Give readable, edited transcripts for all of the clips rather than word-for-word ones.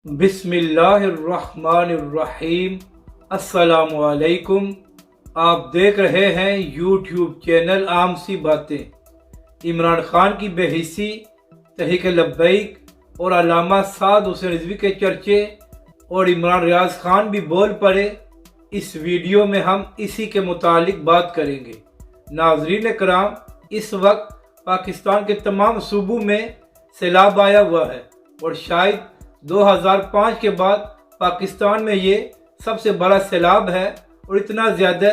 बिस्मिल्लाहिर्रहमानिर्रहीम। अस्सलामु अलैकुम। आप देख रहे हैं यूट्यूब चैनल आम सी बातें। इमरान खान की बेहिसी, तहरीक लब्बैक और अल्लामा साद हुसैन रिजवी के चर्चे और इमरान रियाज खान भी बोल पड़े। इस वीडियो में हम इसी के मुतालिक बात करेंगे। नाज़रीन कराम, इस वक्त पाकिस्तान के तमाम सूबों में सैलाब आया हुआ है और शायद 2005 के बाद पाकिस्तान में ये सबसे बड़ा सैलाब है और इतना ज़्यादा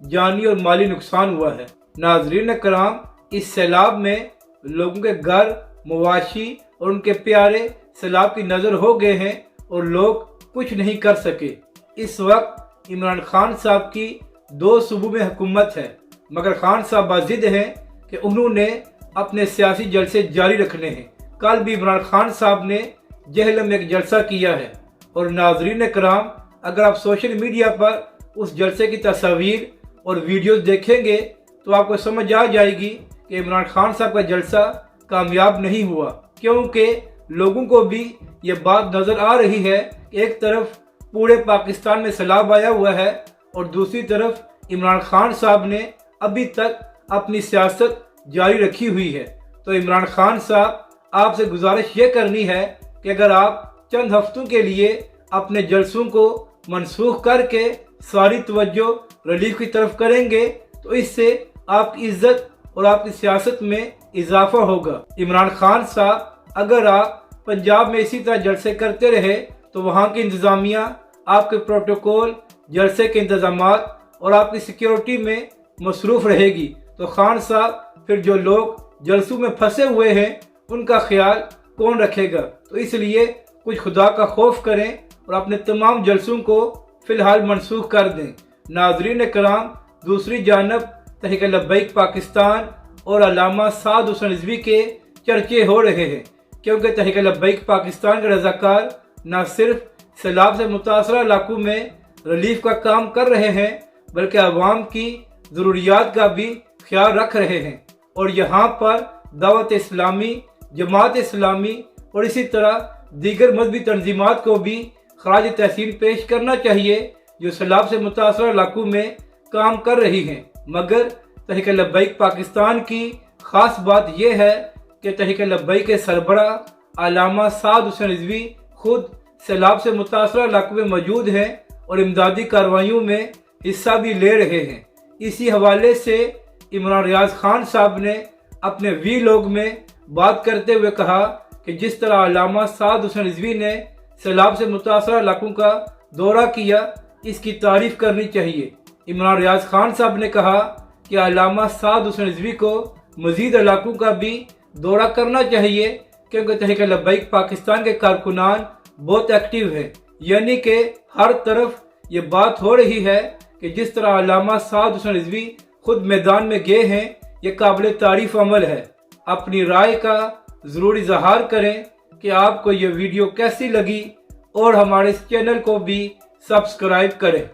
जानी और माली नुकसान हुआ है। नाज़रीन कराम, इस सैलाब में लोगों के घर, मवाशी और उनके प्यारे सैलाब की नज़र हो गए हैं और लोग कुछ नहीं कर सके। इस वक्त इमरान खान साहब की 2 सूबों में हुकूमत है, मगर खान साहब बाजिद हैं कि उन्होंने अपने सियासी जलसे जारी रखने हैं। कल भी इमरान खान साहब ने जहलम में एक जलसा किया है और नाजरीन कराम, अगर आप सोशल मीडिया पर उस जलसे की तस्वीर और वीडियोस देखेंगे तो आपको समझ आ जाएगी कि इमरान खान साहब का जलसा कामयाब नहीं हुआ, क्योंकि लोगों को भी ये बात नज़र आ रही है कि एक तरफ पूरे पाकिस्तान में सैलाब आया हुआ है और दूसरी तरफ इमरान खान साहब ने अभी तक अपनी सियासत जारी रखी हुई है। तो इमरान खान साहब, आपसे गुजारिश ये करनी है कि अगर आप चंद हफ्तों के लिए अपने जलसों को मनसूख करके सारी तवज्जो रिलीफ की तरफ करेंगे तो इससे आपकी इज्जत और आपकी सियासत में इजाफा होगा। इमरान खान साहब, अगर आप पंजाब में इसी तरह जलसे करते रहे तो वहाँ की इंतज़ामिया आपके प्रोटोकॉल, जलसे के इंतजाम और आपकी सिक्योरिटी में मसरूफ़ रहेगी। तो खान साहब, फिर जो लोग जलसों में फंसे हुए हैं उनका ख्याल कौन रखेगा? तो इसलिए कुछ खुदा का खौफ करें और अपने तमाम जलसों को फ़िलहाल मनसूख कर दें। नाज़रीन कराम, दूसरी जानब तहरीक लब्बैक पाकिस्तान और अल्लामा साद हुसैन रिजवी के चर्चे हो रहे हैं, क्योंकि तहरीक लब्बैक पाकिस्तान के रज़ाकार न सिर्फ सैलाब से मुतासरा इलाकों में रिलीफ का काम कर रहे हैं बल्कि अवाम की ज़रूरियात का भी ख्याल रख रहे हैं। और यहाँ पर दावत इस्लामी, जमात इस्लामी और इसी तरह दीगर मजहबी तंजीमात को भी खराज तहसीन पेश करना चाहिए जो सैलाब से मुतासर इलाकों में काम कर रही हैं। मगर तहरीक लब्बैक पाकिस्तान की ख़ास बात यह है कि तहरीक लब्बैक के सरबराह अल्लामा साद हुसैन रिजवी खुद सैलाब से मुतासर इलाकों में मौजूद हैं और इमदादी कार्रवाइयों में हिस्सा भी ले रहे हैं। इसी हवाले से इमरान रियाज खान साहब ने अपने वीलॉग में बात करते हुए कहा कि जिस तरह अल्लामा साद हुसैन रिजवी ने सैलाब से मुतासर इलाकों का दौरा किया, इसकी तारीफ करनी चाहिए। इमरान रियाज खान साहब ने कहा कि अल्लामा साद हुसैन रिजवी को मजीद इलाकों का भी दौरा करना चाहिए, क्योंकि तहरीक लब्बैक पाकिस्तान के कारकुनान बहुत एक्टिव हैं। यानी कि हर तरफ ये बात हो रही है कि जिस तरह अल्लामा साद हुसैन रिजवी खुद मैदान में गए हैं, ये काबिल तारीफ अमल है। अपनी राय का ज़रूर इजहार करें कि आपको ये वीडियो कैसी लगी और हमारे इस चैनल को भी सब्सक्राइब करें।